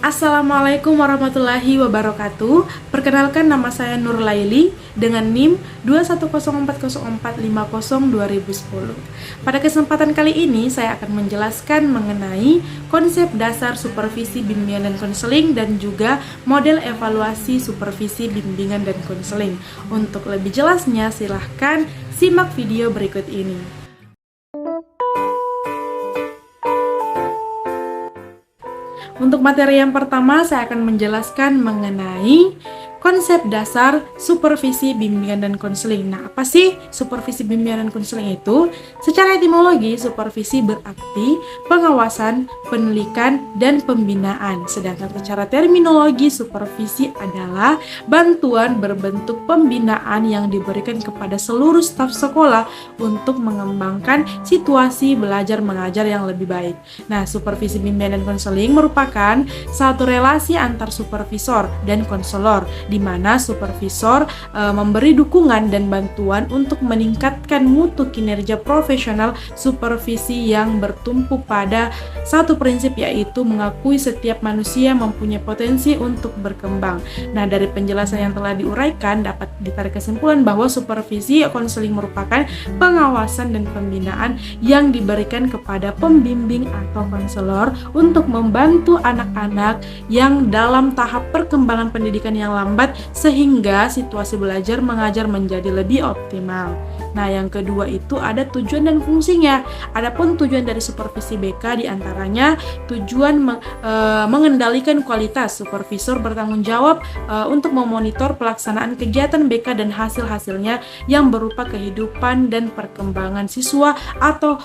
Assalamualaikum warahmatullahi wabarakatuh. Perkenalkan, nama saya Nur Laili dengan NIM 21040450210. Pada kesempatan kali ini saya akan menjelaskan mengenai konsep dasar supervisi bimbingan dan konseling dan juga model evaluasi supervisi bimbingan dan konseling. Untuk lebih jelasnya silahkan simak video berikut ini. Untuk materi yang pertama, saya akan menjelaskan mengenai konsep dasar supervisi bimbingan dan konseling. Nah, apa sih supervisi bimbingan dan konseling itu? Secara etimologi, supervisi berarti pengawasan, penelitian, dan pembinaan. Sedangkan secara terminologi, supervisi adalah bantuan berbentuk pembinaan yang diberikan kepada seluruh staf sekolah untuk mengembangkan situasi belajar mengajar yang lebih baik. Nah, supervisi bimbingan dan konseling merupakan satu relasi antar supervisor dan konselor, di mana supervisor memberi dukungan dan bantuan untuk meningkatkan mutu kinerja profesional supervisi yang bertumpu pada satu prinsip, yaitu mengakui setiap manusia mempunyai potensi untuk berkembang. Nah, dari penjelasan yang telah diuraikan dapat ditarik kesimpulan bahwa supervisi konseling merupakan pengawasan dan pembinaan yang diberikan kepada pembimbing atau konselor untuk membantu anak-anak yang dalam tahap perkembangan pendidikan yang lambat sehingga situasi belajar mengajar menjadi lebih optimal. Nah, yang kedua itu ada tujuan dan fungsinya. Adapun tujuan dari supervisi BK diantaranya tujuan mengendalikan kualitas. Supervisor bertanggung jawab untuk memonitor pelaksanaan kegiatan BK dan hasil-hasilnya yang berupa kehidupan dan perkembangan siswa atau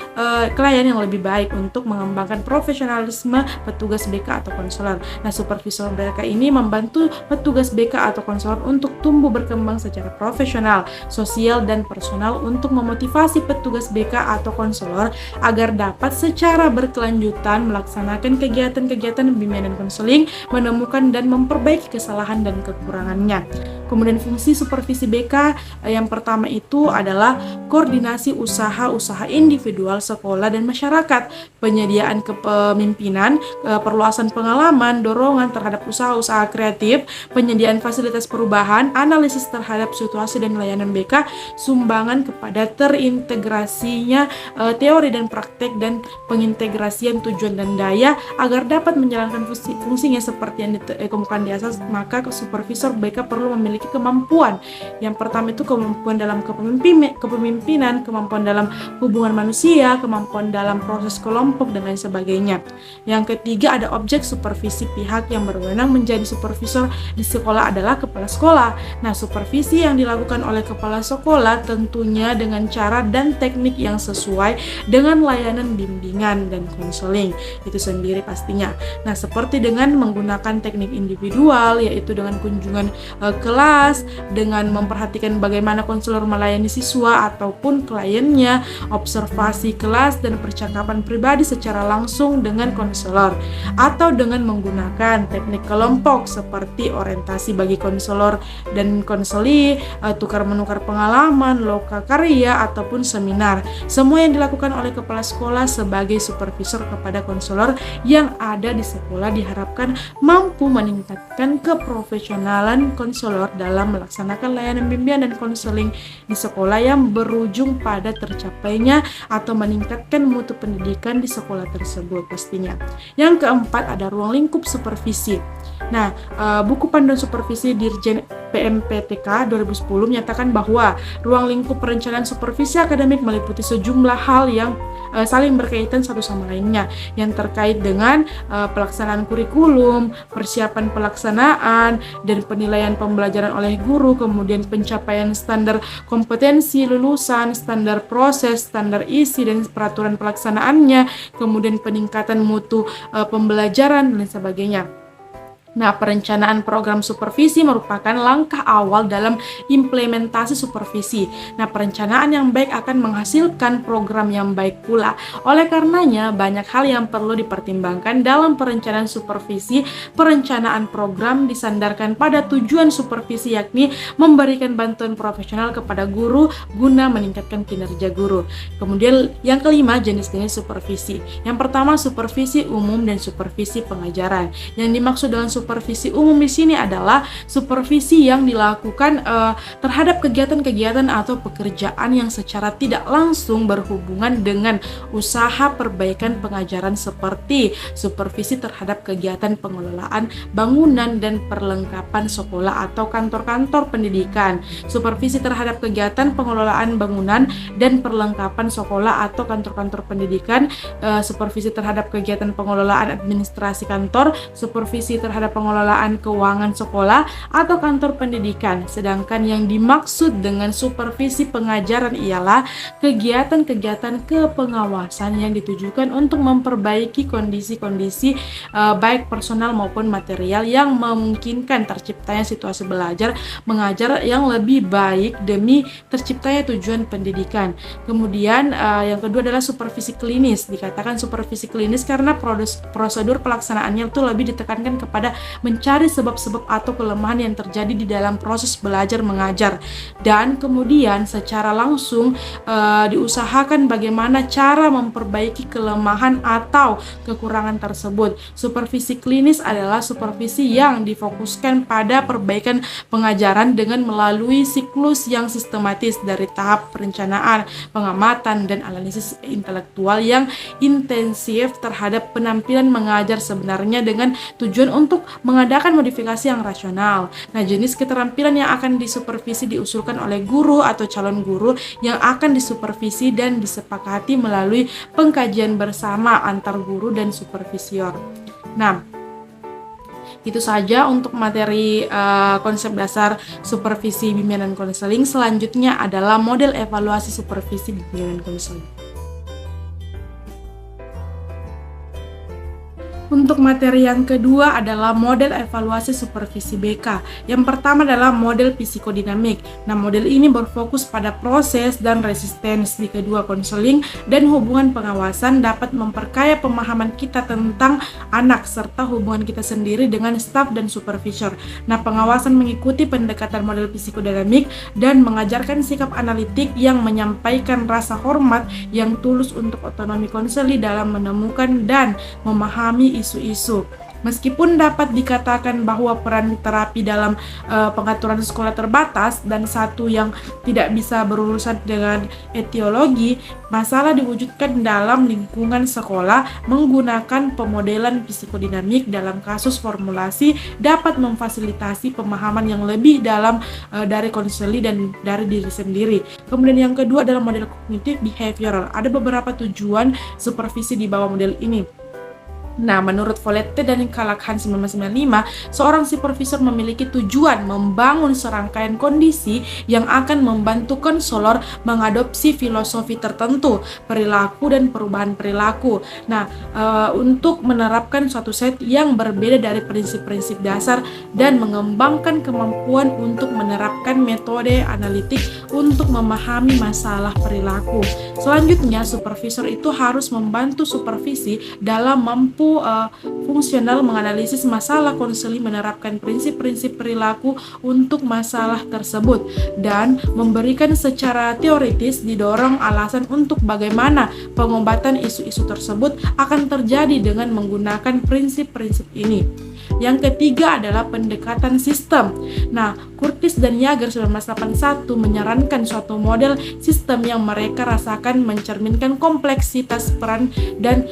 klien yang lebih baik untuk mengembangkan profesionalisme petugas BK atau konselor. Nah, supervisor BK ini membantu petugas BK atau konselor untuk tumbuh berkembang secara profesional, sosial, dan personal untuk memotivasi petugas BK atau konselor agar dapat secara berkelanjutan melaksanakan kegiatan-kegiatan bimbingan dan konseling, menemukan dan memperbaiki kesalahan dan kekurangannya. Kemudian fungsi supervisi BK yang pertama itu adalah koordinasi usaha-usaha individual, sekolah, dan masyarakat, penyediaan kepemimpinan, perluasan pengalaman, dorongan terhadap usaha-usaha kreatif, penyediaan fasilitas perubahan, analisis terhadap situasi dan layanan BK, sumbangan kepada terintegrasinya teori dan praktek, dan pengintegrasian tujuan dan daya agar dapat menjalankan fungsinya seperti yang dikemukakan di atas. Maka supervisor BK perlu memiliki kemampuan. Yang pertama itu kemampuan dalam kepemimpinan, kemampuan dalam hubungan manusia, kemampuan dalam proses kelompok, dan lain sebagainya. Yang ketiga ada objek supervisi. Pihak yang berwenang menjadi supervisor di sekolah adalah kepala sekolah. Nah, supervisi yang dilakukan oleh kepala sekolah tentunya dengan cara dan teknik yang sesuai dengan layanan bimbingan dan konseling itu sendiri pastinya. Nah, seperti dengan menggunakan teknik individual, yaitu dengan kunjungan kelas, dengan memperhatikan bagaimana konselor melayani siswa ataupun kliennya, observasi kelas, dan percakapan pribadi secara langsung dengan konselor, atau dengan menggunakan teknik kelompok seperti orientasi bagi konselor dan konseli, tukar menukar pengalaman, loka karya, ataupun seminar. Semua yang dilakukan oleh kepala sekolah sebagai supervisor kepada konselor yang ada di sekolah diharapkan mampu meningkatkan keprofesionalan konselor dalam melaksanakan layanan bimbingan dan konseling di sekolah yang berujung pada tercapainya atau meningkatkan mutu pendidikan di sekolah tersebut pastinya. Yang keempat ada ruang lingkup supervisi. Nah, buku panduan supervisi Dirjen PMPTK 2010 menyatakan bahwa ruang lingkup perencanaan supervisi akademik meliputi sejumlah hal yang saling berkaitan satu sama lainnya, yang terkait dengan pelaksanaan kurikulum, persiapan pelaksanaan, dan penilaian pembelajaran oleh guru, kemudian pencapaian standar kompetensi lulusan, standar proses, standar isi, dan peraturan pelaksanaannya, kemudian peningkatan mutu pembelajaran, dan sebagainya. Nah, perencanaan program supervisi merupakan langkah awal dalam implementasi supervisi. Nah, perencanaan yang baik akan menghasilkan program yang baik pula. Oleh karenanya, banyak hal yang perlu dipertimbangkan dalam perencanaan supervisi. Perencanaan program disandarkan pada tujuan supervisi, yakni memberikan bantuan profesional kepada guru guna meningkatkan kinerja guru. Kemudian yang kelima, jenis-jenis supervisi. Yang pertama, supervisi umum dan supervisi pengajaran. Yang dimaksud dengan supervisi umum di sini adalah supervisi yang dilakukan terhadap kegiatan-kegiatan atau pekerjaan yang secara tidak langsung berhubungan dengan usaha perbaikan pengajaran, seperti supervisi terhadap kegiatan pengelolaan bangunan dan perlengkapan sekolah atau kantor-kantor pendidikan, supervisi terhadap kegiatan pengelolaan bangunan dan perlengkapan sekolah atau kantor-kantor pendidikan, supervisi terhadap kegiatan pengelolaan administrasi kantor, supervisi terhadap pengelolaan keuangan sekolah atau kantor pendidikan. Sedangkan yang dimaksud dengan supervisi pengajaran ialah kegiatan-kegiatan kepengawasan yang ditujukan untuk memperbaiki kondisi-kondisi baik personal maupun material yang memungkinkan terciptanya situasi belajar mengajar yang lebih baik demi terciptanya tujuan pendidikan. Kemudian yang kedua adalah supervisi klinis. Dikatakan supervisi klinis karena prosedur pelaksanaannya itu lebih ditekankan kepada mencari sebab-sebab atau kelemahan yang terjadi di dalam proses belajar mengajar, dan kemudian secara langsung diusahakan bagaimana cara memperbaiki kelemahan atau kekurangan tersebut. Supervisi klinis adalah supervisi yang difokuskan pada perbaikan pengajaran dengan melalui siklus yang sistematis dari tahap perencanaan, pengamatan, dan analisis intelektual yang intensif terhadap penampilan mengajar sebenarnya dengan tujuan untuk mengadakan modifikasi yang rasional. Nah, jenis keterampilan yang akan disupervisi diusulkan oleh guru atau calon guru yang akan disupervisi dan disepakati melalui pengkajian bersama antar guru dan supervisor. Nah, itu saja untuk materi konsep dasar supervisi bimbingan dan konseling. Selanjutnya adalah model evaluasi supervisi bimbingan dan konseling. Untuk materi yang kedua adalah model evaluasi supervisi BK. Yang pertama adalah model psikodinamik. Nah, model ini berfokus pada proses dan resistensi di kedua konseling dan hubungan pengawasan dapat memperkaya pemahaman kita tentang anak serta hubungan kita sendiri dengan staf dan supervisor. Nah, pengawasan mengikuti pendekatan model psikodinamik dan mengajarkan sikap analitik yang menyampaikan rasa hormat yang tulus untuk otonomi konseli dalam menemukan dan memahami isu-isu. Meskipun dapat dikatakan bahwa peran terapi dalam pengaturan sekolah terbatas dan satu yang tidak bisa berurusan dengan etiologi, masalah diwujudkan dalam lingkungan sekolah menggunakan pemodelan psikodinamik dalam kasus formulasi dapat memfasilitasi pemahaman yang lebih dalam dari konseli dan dari diri sendiri. Kemudian yang kedua adalah model kognitif behavioral. Ada beberapa tujuan supervisi di bawah model ini. Nah, menurut Follette dan Callaghan 1995, seorang supervisor memiliki tujuan membangun serangkaian kondisi yang akan membantu konselor mengadopsi filosofi tertentu, perilaku dan perubahan perilaku. Nah, untuk menerapkan suatu set yang berbeda dari prinsip-prinsip dasar dan mengembangkan kemampuan untuk menerapkan metode analitik untuk memahami masalah perilaku. Selanjutnya, supervisor itu harus membantu supervisi dalam mampu fungsional menganalisis masalah konseli, menerapkan prinsip-prinsip perilaku untuk masalah tersebut, dan memberikan secara teoritis didorong alasan untuk bagaimana pengobatan isu-isu tersebut akan terjadi dengan menggunakan prinsip-prinsip ini. Yang ketiga adalah pendekatan sistem. Nah, Curtis dan Yager 1981 menyarankan suatu model sistem yang mereka rasakan mencerminkan kompleksitas peran dan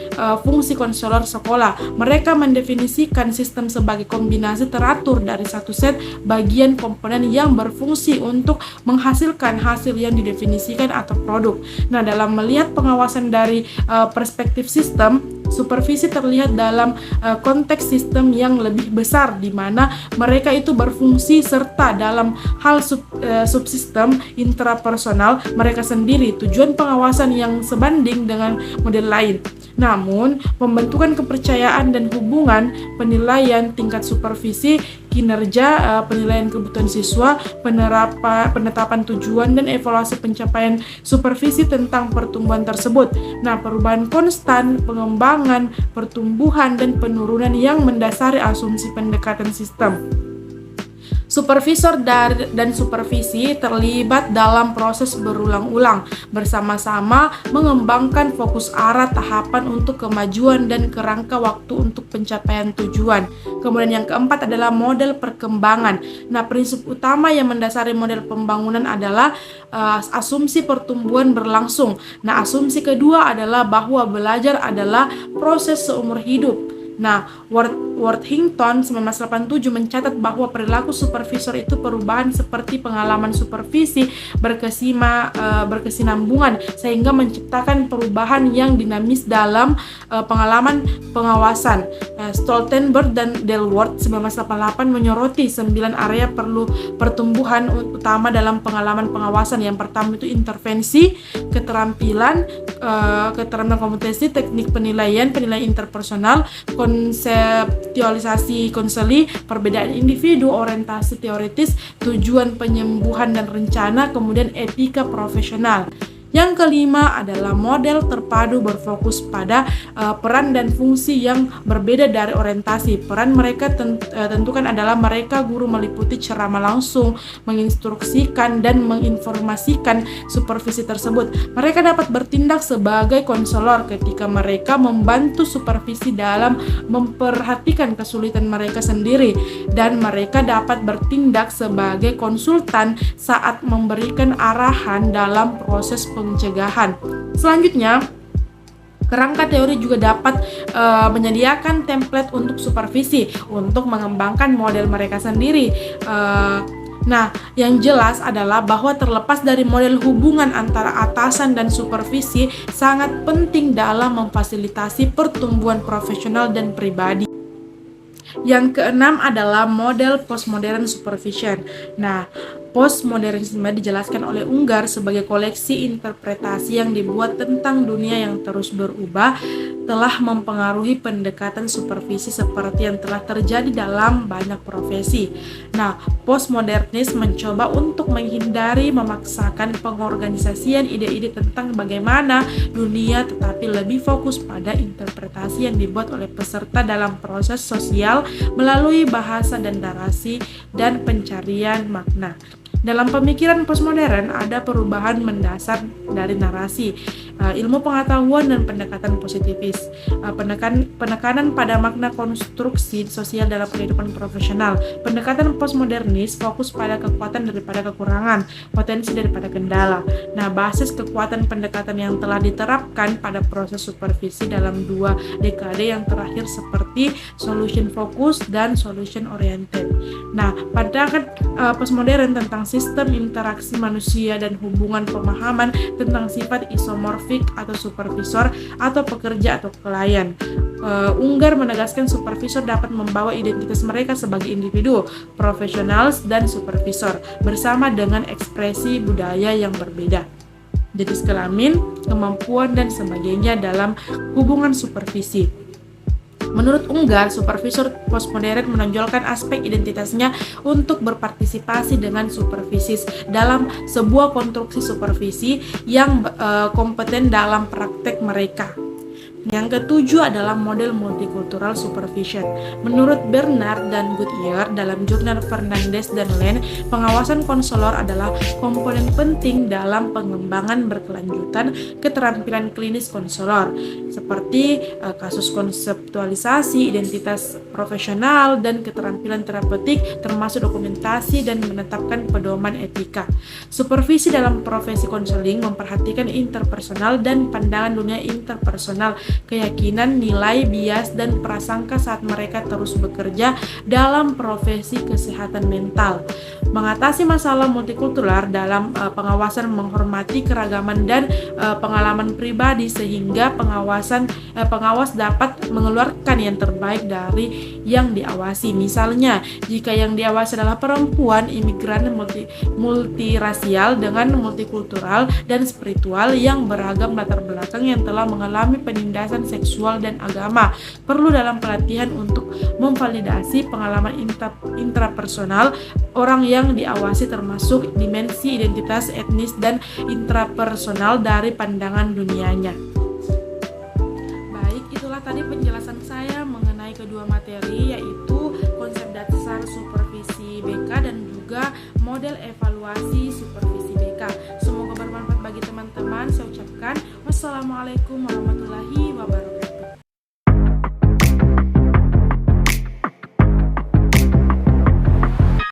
fungsi konselor sekolah. Mereka mendefinisikan sistem sebagai kombinasi teratur dari satu set bagian komponen yang berfungsi untuk menghasilkan hasil yang didefinisikan atau produk. Nah, dalam melihat pengawasan dari perspektif sistem, supervisi terlihat dalam konteks sistem yang lebih besar, di mana mereka itu berfungsi serta dalam hal subsistem intrapersonal mereka sendiri. Tujuan pengawasan yang sebanding dengan model lain. Namun, pembentukan kepercayaan dan hubungan, penilaian tingkat supervisi, kinerja, penilaian kebutuhan siswa, penetapan tujuan, dan evaluasi pencapaian supervisi tentang pertumbuhan tersebut. Nah, perubahan konstan, pengembangan, pertumbuhan, dan penurunan yang mendasari asumsi pendekatan sistem. Supervisor dan supervisi terlibat dalam proses berulang-ulang, bersama-sama mengembangkan fokus arah tahapan untuk kemajuan dan kerangka waktu untuk pencapaian tujuan. Kemudian yang keempat adalah model perkembangan. Nah, prinsip utama yang mendasari model pembangunan adalah asumsi pertumbuhan berlangsung. Nah, asumsi kedua adalah bahwa belajar adalah proses seumur hidup. Nah, Worthington 1987 mencatat bahwa perilaku supervisor itu perubahan seperti pengalaman supervisi berkesinambungan sehingga menciptakan perubahan yang dinamis dalam pengalaman pengawasan. Stoltenberg dan Delworth 1988 menyoroti 9 area perlu pertumbuhan utama dalam pengalaman pengawasan. Yang pertama itu intervensi, keterampilan kompetensi, teknik penilaian interpersonal, konseptualisasi konseli, perbedaan individu, orientasi teoritis, tujuan penyembuhan dan rencana, kemudian etika profesional. Yang kelima adalah model terpadu berfokus pada peran dan fungsi yang berbeda dari orientasi. Peran mereka tentukan adalah mereka guru meliputi ceramah langsung, menginstruksikan dan menginformasikan supervisi tersebut. Mereka dapat bertindak sebagai konselor ketika mereka membantu supervisi dalam memperhatikan kesulitan mereka sendiri, dan mereka dapat bertindak sebagai konsultan saat memberikan arahan dalam proses pencegahan. Selanjutnya, kerangka teori juga dapat menyediakan template untuk supervisi untuk mengembangkan model mereka sendiri. Nah, yang jelas adalah bahwa terlepas dari model hubungan antara atasan dan supervisi sangat penting dalam memfasilitasi pertumbuhan profesional dan pribadi. Yang keenam adalah model postmodern supervision. Nah, postmodernisme dijelaskan oleh Unggar sebagai koleksi interpretasi yang dibuat tentang dunia yang terus berubah, telah mempengaruhi pendekatan supervisi seperti yang telah terjadi dalam banyak profesi. Nah, postmodernis mencoba untuk menghindari memaksakan pengorganisasian ide-ide tentang bagaimana dunia, tetapi lebih fokus pada interpretasi yang dibuat oleh peserta dalam proses sosial melalui bahasa dan narasi dan pencarian makna. Dalam pemikiran postmodern ada perubahan mendasar dari narasi, ilmu pengetahuan dan pendekatan positifis, penekanan pada makna konstruksi sosial dalam kehidupan profesional. Pendekatan postmodernis fokus pada kekuatan daripada kekurangan, potensi daripada kendala. Nah, basis kekuatan pendekatan yang telah diterapkan pada proses supervisi dalam 2 dekade yang terakhir seperti solution focus dan solution oriented. Nah, pandangan postmodern tentang sistem interaksi manusia dan hubungan pemahaman tentang sifat isomorfik atau supervisor atau pekerja atau klien. Unggar menegaskan supervisor dapat membawa identitas mereka sebagai individu, profesional dan supervisor bersama dengan ekspresi budaya yang berbeda, jenis kelamin, kemampuan dan sebagainya dalam hubungan supervisi. Menurut Unggar, supervisor postmodern menonjolkan aspek identitasnya untuk berpartisipasi dengan supervisis dalam sebuah konstruksi supervisi yang kompeten dalam praktek mereka. Yang ketujuh adalah model multikultural supervision. Menurut Bernard dan Goodyear dalam jurnal Fernandez dan Lane, pengawasan konselor adalah komponen penting dalam pengembangan berkelanjutan keterampilan klinis konselor, seperti kasus konseptualisasi, identitas profesional, dan keterampilan terapeutik, termasuk dokumentasi dan menetapkan pedoman etika. Supervisi dalam profesi konseling memperhatikan interpersonal dan pandangan dunia interpersonal, keyakinan, nilai, bias, dan prasangka saat mereka terus bekerja dalam profesi kesehatan mental. Mengatasi masalah multikultural dalam pengawasan menghormati keragaman dan pengalaman pribadi sehingga pengawas dapat mengeluarkan yang terbaik dari yang diawasi. Misalnya, jika yang diawasi adalah perempuan, imigran multirasial dengan multikultural dan spiritual yang beragam latar belakang yang telah mengalami penindasan kekerasan seksual dan agama. Perlu dalam pelatihan untuk memvalidasi pengalaman intrapersonal orang yang diawasi, termasuk dimensi identitas etnis dan intrapersonal dari pandangan dunianya. Baik, itulah tadi penjelasan saya mengenai kedua materi, yaitu konsep dasar supervisi BK dan juga model evaluasi supervisi BK. Semoga bermanfaat bagi teman-teman. Saya ucapkan wassalamualaikum warahmatullahi wabarakatuh.